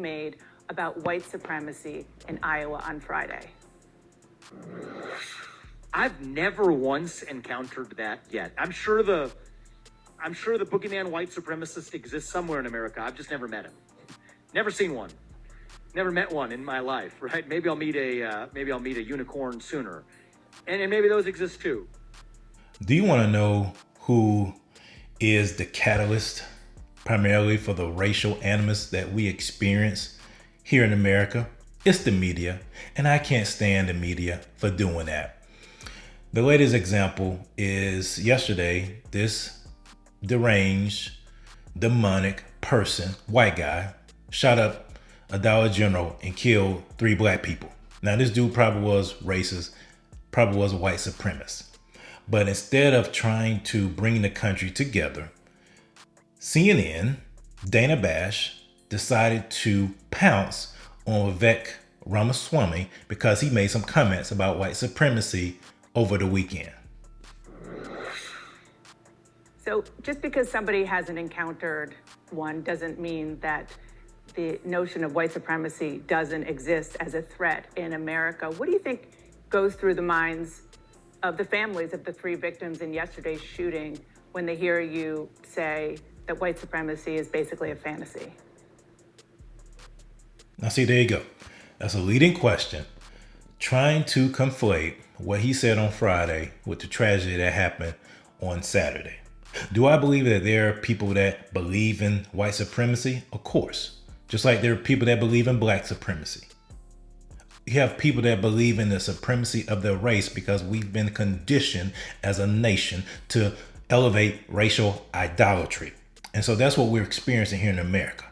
made about white supremacy in Iowa on Friday? I've never once encountered that yet. I'm sure the boogeyman white supremacist exists somewhere in America. I've just never met him. Never seen one. Never met one in my life, right? Maybe I'll meet a unicorn sooner. And maybe those exist too. Do you want to know who is the catalyst primarily for the racial animus that we experience here in America? It's the media, and I can't stand the media for doing that. The latest example is yesterday, this deranged, demonic person, white guy, shot up a Dollar General and killed 3 black people. Now, this dude probably was racist, probably was a white supremacist. But instead of trying to bring the country together, CNN, Dana Bash, decided to pounce on Vivek Ramaswamy because he made some comments about white supremacy over the weekend. So just because somebody hasn't encountered one doesn't mean that the notion of white supremacy doesn't exist as a threat in America. What do you think goes through the minds of the families of the 3 victims in yesterday's shooting when they hear you say that white supremacy is basically a fantasy? Now, see, there you go. That's a leading question, trying to conflate what he said on Friday with the tragedy that happened on Saturday. Do I believe that there are people that believe in white supremacy? Of course. Just like there are people that believe in black supremacy. You have people that believe in the supremacy of their race because we've been conditioned as a nation to elevate racial idolatry. And so that's what we're experiencing here in America.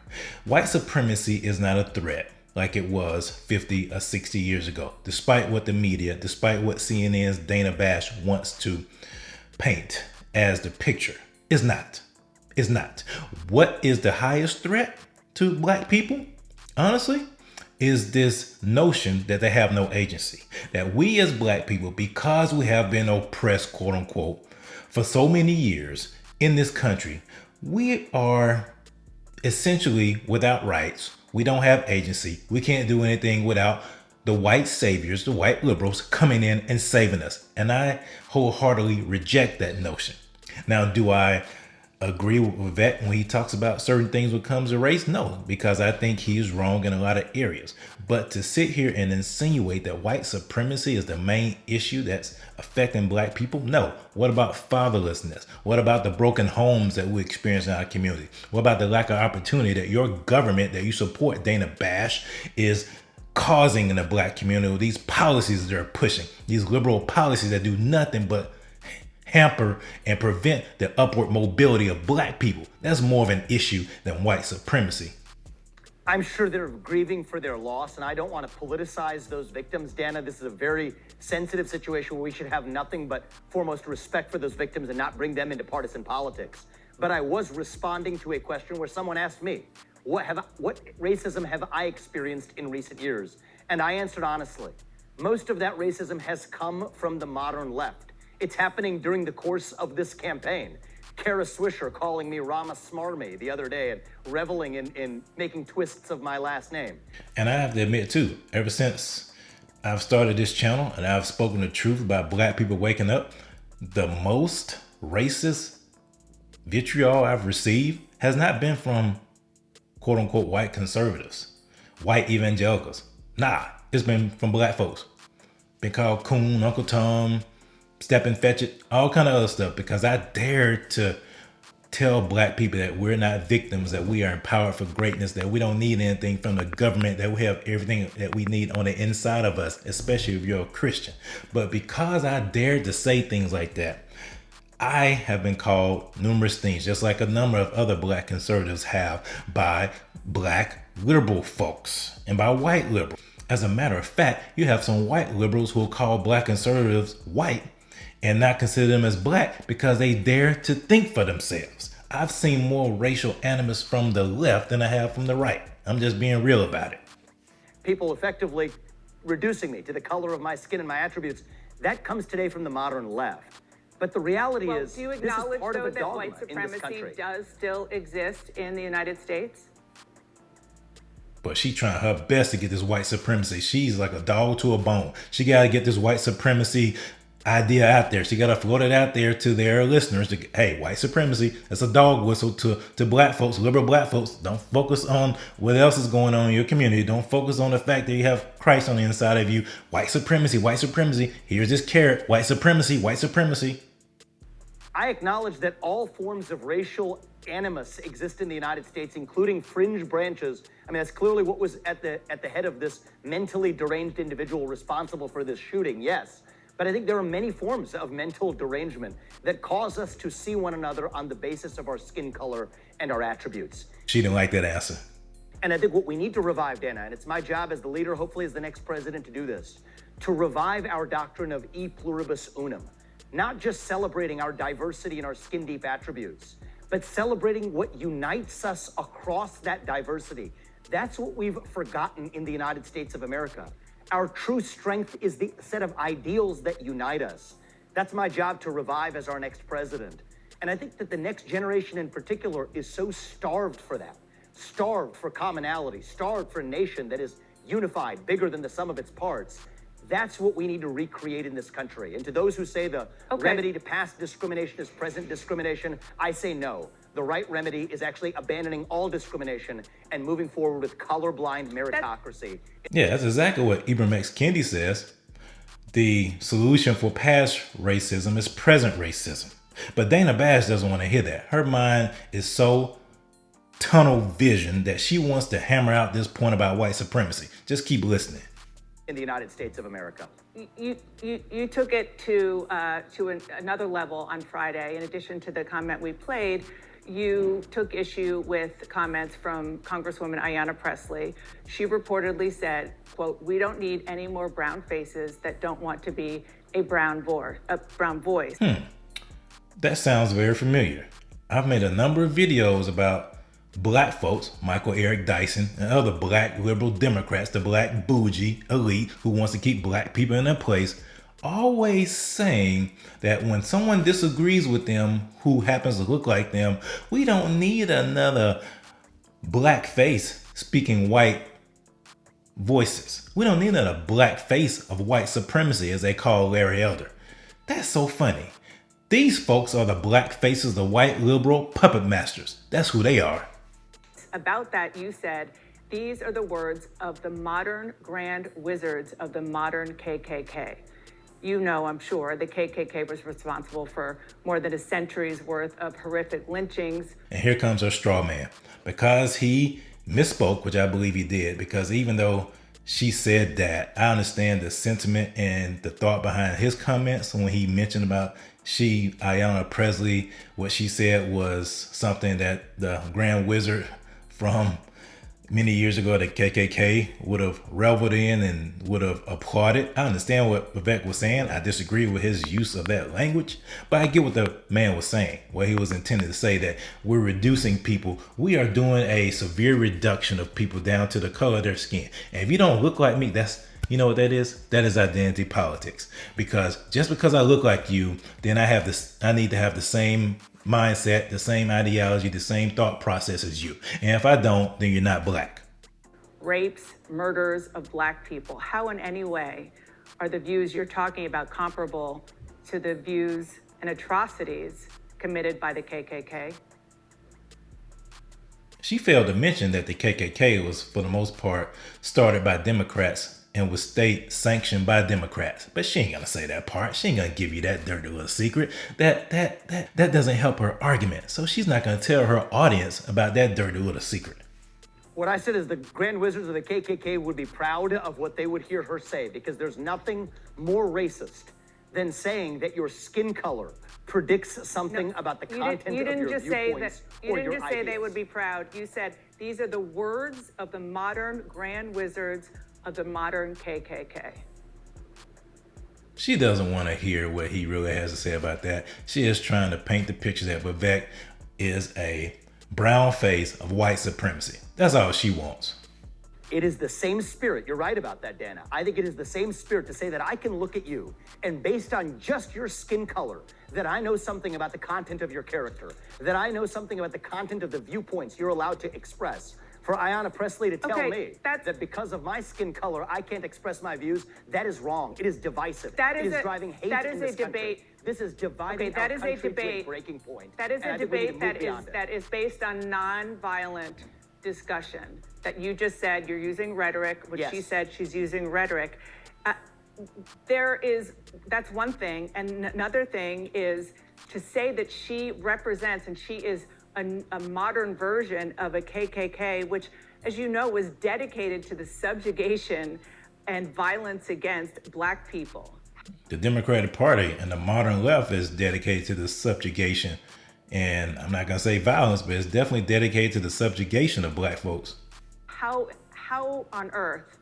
White supremacy is not a threat like it was 50 or 60 years ago, despite what the media, despite what CNN's Dana Bash wants to paint as the picture. It's not. It's not. What is the highest threat to black people? Honestly, is this notion that they have no agency. That we as black people, because we have been oppressed, quote unquote, for so many years in this country, we are essentially without rights. We don't have agency. We can't do anything without the white saviors, the white liberals coming in and saving us. And I wholeheartedly reject that notion. Now, do I agree with Vivek when he talks about certain things when it comes to race? No, because I think he is wrong in a lot of areas. But to sit here and insinuate that white supremacy is the main issue that's affecting black people? No. What about fatherlessness? What about the broken homes that we experience in our community? What about the lack of opportunity that your government that you support, Dana Bash, is causing in the black community with these policies that they're pushing, these liberal policies that do nothing but hamper and prevent the upward mobility of black people? That's more of an issue than white supremacy. I'm sure they're grieving for their loss, and I don't want to politicize those victims. Dana, this is a very sensitive situation where we should have nothing but foremost respect for those victims and not bring them into partisan politics. But I was responding to a question where someone asked me, what racism have I experienced in recent years? And I answered honestly. Most of that racism has come from the modern left. It's happening during the course of this campaign. Kara Swisher calling me Ramaswamy the other day and reveling in making twists of my last name. And I have to admit too, ever since I've started this channel and I've spoken the truth about black people waking up, the most racist vitriol I've received has not been from quote unquote white conservatives, white evangelicals. Nah, it's been from black folks. Been called coon, Uncle Tom, step and fetch it, all kind of other stuff, because I dared to tell black people that we're not victims, that we are empowered for greatness, that we don't need anything from the government, that we have everything that we need on the inside of us, especially if you're a Christian. But because I dared to say things like that, I have been called numerous things, just like a number of other black conservatives have, by black liberal folks and by white liberals. As a matter of fact, you have some white liberals who will call black conservatives white and not consider them as black because they dare to think for themselves. I've seen more racial animus from the left than I have from the right. I'm just being real about it. People effectively reducing me to the color of my skin and my attributes, that comes today from the modern left. But the reality is, do you this is acknowledge, part of though, a that dogma white in this supremacy country. does still exist in the United States? But she trying her best to get this white supremacy. She's like a dog to a bone. She got to get this white supremacy idea out there. She got to float it out there to their listeners. Hey, white supremacy, that's a dog whistle to black folks, liberal black folks. Don't focus on what else is going on in your community. Don't focus on the fact that you have Christ on the inside of you. White supremacy, white supremacy. Here's this carrot. White supremacy, white supremacy. I acknowledge that all forms of racial animus exist in the United States, including fringe branches. I mean, that's clearly what was at the head of this mentally deranged individual responsible for this shooting, yes. But I think there are many forms of mental derangement that cause us to see one another on the basis of our skin color and our attributes. She didn't like that answer. And I think what we need to revive, Dana, and it's my job as the leader, hopefully as the next president, to do this, to revive our doctrine of e pluribus unum. Not just celebrating our diversity and our skin deep attributes, but celebrating what unites us across that diversity. That's what we've forgotten in the United States of America. Our true strength is the set of ideals that unite us. That's my job to revive as our next president. And I think that the next generation in particular is so starved for that, starved for commonality, starved for a nation that is unified, bigger than the sum of its parts. That's what we need to recreate in this country. And to those who say the remedy to past discrimination is present discrimination, I say no. The right remedy is actually abandoning all discrimination and moving forward with colorblind meritocracy. Yeah, that's exactly what Ibram X. Kendi says. The solution for past racism is present racism. But Dana Bash doesn't want to hear that. Her mind is so tunnel vision that she wants to hammer out this point about white supremacy. Just keep listening. In the United States of America. You took it to another level on Friday. In addition to the comment we played, you took issue with comments from Congresswoman Ayanna Pressley. She reportedly said, quote, "We don't need any more brown faces that don't want to be a brown voice." That sounds very familiar. I've made a number of videos about black folks, Michael Eric Dyson, and other black liberal Democrats, the black bougie elite who wants to keep black people in their place, always saying that when someone disagrees with them who happens to look like them, we don't need another black face speaking white voices. We don't need another black face of white supremacy, as they call Larry Elder. That's so funny. These folks are the black faces of white liberal puppet masters. That's who they are. About that, you said, these are the words of the modern grand wizards of the modern KKK. You know, I'm sure, the KKK was responsible for more than a century's worth of horrific lynchings. And here comes our straw man. Because he misspoke, which I believe he did, because even though she said that, I understand the sentiment and the thought behind his comments when he mentioned about Ayanna Pressley. What she said was something that the Grand Wizard from many years ago, the KKK, would have reveled in and would have applauded. I understand what Vivek was saying. I disagree with his use of that language, but I get what the man was saying, what he was intending to say, that we're reducing people. We are doing a severe reduction of people down to the color of their skin. And if you don't look like me, you know what that is? That is identity politics. Because just because I look like you, then I need to have the same mindset, the same ideology, the same thought process as you. And if I don't, then you're not black. Rapes, murders of black people. How in any way are the views you're talking about comparable to the views and atrocities committed by the KKK? She failed to mention that the KKK was, for the most part, started by Democrats and was state sanctioned by Democrats. But she ain't gonna say that part. She ain't gonna give you that dirty little secret. That doesn't help her argument. So she's not gonna tell her audience about that dirty little secret. What I said is the Grand Wizards of the KKK would be proud of what they would hear her say, because there's nothing more racist than saying that your skin color predicts something about the content of your viewpoints or your ideas. You didn't just say they would be proud. You said these are the words of the modern Grand Wizards of the modern KKK. She doesn't want to hear what he really has to say about that. She is trying to paint the picture that Vivek is a brown face of white supremacy. That's all she wants. It is the same spirit. You're right about that, Dana. I think it is the same spirit to say that I can look at you and based on just your skin color, that I know something about the content of your character, that I know something about the content of the viewpoints you're allowed to express. For Ayanna Pressley to tell Okay, me that's- that because of my skin color, I can't express my views, that is wrong. It is divisive. That It is is a- driving hate that is in a this country. debate. This is dividing Okay, that our is a country to a debate. breaking point. That is And a I think we need to debate move beyond it. that is based on non-violent discussion. That you just said you're using rhetoric, which she Yes. said she's using rhetoric. That's one thing. And another thing is to say that she represents and she is a modern version of a KKK, which, as you know, was dedicated to the subjugation and violence against Black people. The Democratic Party and the modern left is dedicated to the subjugation, and I'm not gonna say violence, but it's definitely dedicated to the subjugation of Black folks. How on earth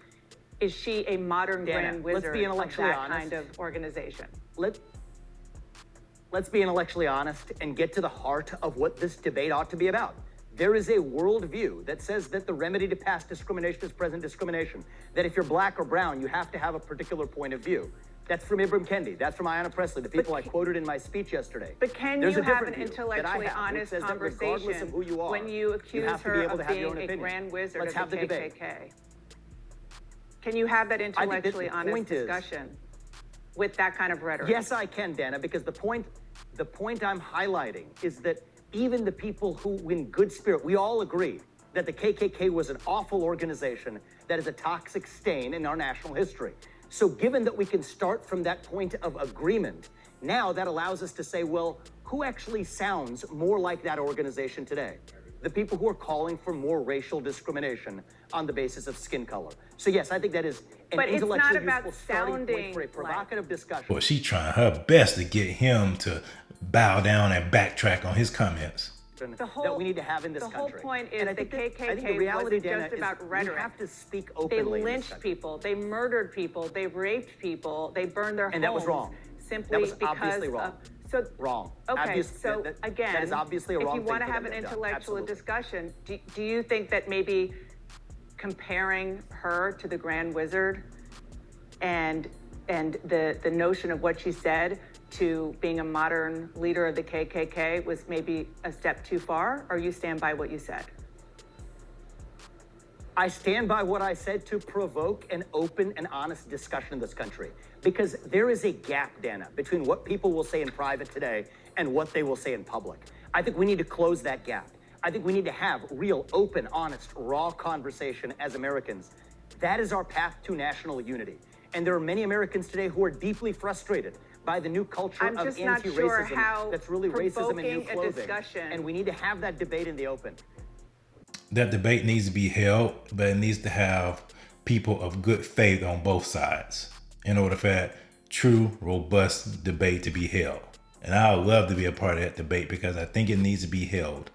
is she a modern Dana, grand let's wizard be of intellectually that honest. kind of organization? Let's be intellectually honest and get to the heart of what this debate ought to be about. There is a worldview that says that the remedy to past discrimination is present discrimination. That if you're Black or brown, you have to have a particular point of view. That's from Ibram Kendi. That's from Ayanna Pressley, the people I quoted in my speech yesterday. But can There's you a have different an view that I intellectually have, which honest says that regardless conversation of who you are, when you accuse have to be her able of to have your own being a opinion. grand wizard Let's of have the the debate. KKK? Can you have that the intellectually honest point is- discussion with that kind of rhetoric? Yes, I can, Dana, because the point I'm highlighting is that even the people who, in good spirit, we all agree that the KKK was an awful organization that is a toxic stain in our national history. So given that we can start from that point of agreement, now that allows us to say, well, who actually sounds more like that organization today? The people who are calling for more racial discrimination on the basis of skin color. So yes, I think that is an But it's not intellectually about useful starting point sounding for a like- provocative discussion. Well, she trying her best to get him to bow down and backtrack on his comments. That we need to have in this the country. whole point is And I the think that- I think KKK the reality, wasn't Dana, just is about rhetoric. We have to speak They openly. in this lynched country. people, they murdered people, they raped people, they burned their homes. And that was wrong. Simply That was because obviously wrong. so Wrong. Okay, so that again, is obviously a wrong if you thing want to for have them an to have done. intellectual Absolutely. discussion, do you think that maybe comparing her to the Grand Wizard and the notion of what she said to being a modern leader of the KKK was maybe a step too far, or you stand by what you said? I stand by what I said to provoke an open and honest discussion in this country. Because there is a gap, Dana, between what people will say in private today and what they will say in public. I think we need to close that gap. I think we need to have real, open, honest, raw conversation as Americans. That is our path to national unity. And there are many Americans today who are deeply frustrated by the new culture I'm of just not anti-racism sure how that's really racism in new provoking a clothing. discussion- And we need to have that debate in the open. That debate needs to be held, but it needs to have people of good faith on both sides in order for that true, robust debate to be held. And I would love to be a part of that debate because I think it needs to be held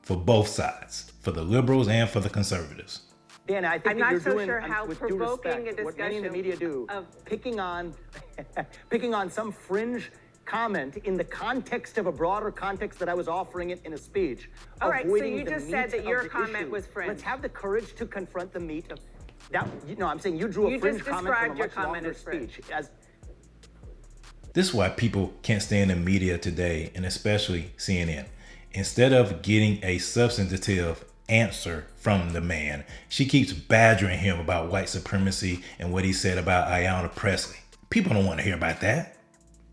for both sides, for the liberals and for the conservatives. Dan, I think I'm that not you're so doing, sure how with due provoking respect, a what many in the media discussion do, of- picking on some fringe comment in the context of a broader context that I was offering it in a speech. All right, so avoiding you the just meat said that of your the comment issue. was fringe. Let's have the courage to confront the meat of that. No, I'm saying you drew a You fringe just comment from a described your much comment longer as fringe. speech. As This is why people can't stand the media today, and especially CNN. Instead of getting a substantive answer from the man, she keeps badgering him about white supremacy and what he said about Ayanna Pressley. People don't want to hear about that.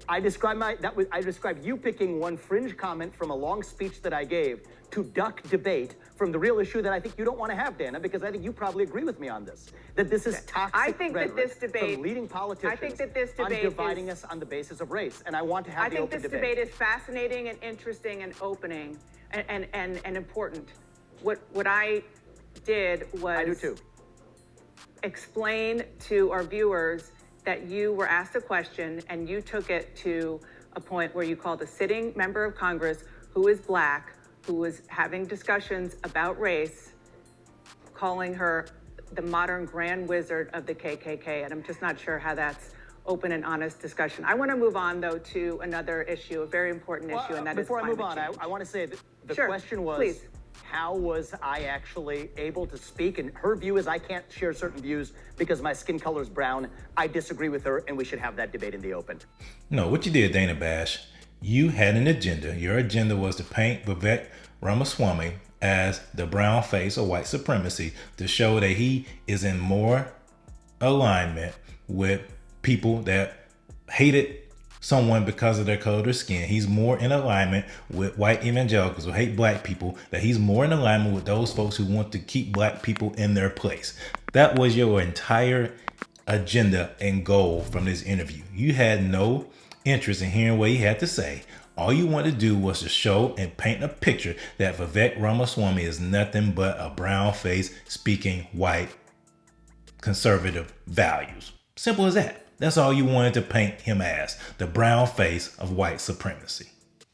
I described you picking one fringe comment from a long speech that I gave to duck debate from the real issue that I think you don't want to have, Dana, because I think you probably agree with me on this. That this is toxic I think that rhetoric this debate- from leading politicians I think that this on debate dividing is- us on the basis of race. And I want to have I the think open this debate. debate is fascinating and interesting and opening and important. What I did was I do too. explain to our viewers that you were asked a question and you took it to a point where you called a sitting member of Congress who is Black, who was having discussions about race, calling her the modern grand wizard of the KKK. And I'm just not sure how that's open and honest discussion. I want to move on, though, to another issue, a very important issue, and that is Before I move on, climate change. I want to say that the Sure, question was, please. how was I actually able to speak? And her view is I can't share certain views because my skin color is brown. I disagree with her, and we should have that debate in the open. No, what you did, Dana Bash, you had an agenda. Your agenda was to paint Vivek Ramaswamy as the brown face of white supremacy to show that he is in more alignment with people that hated someone because of their color of their skin. He's more in alignment with white evangelicals who hate black people, that he's more in alignment with those folks who want to keep black people in their place. That was your entire agenda and goal from this interview. You had no interest in hearing what he had to say. All you wanted to do was to show and paint a picture that Vivek Ramaswamy is nothing but a brown face speaking white conservative values. Simple as that. That's all you wanted to paint him as, the brown face of white supremacy.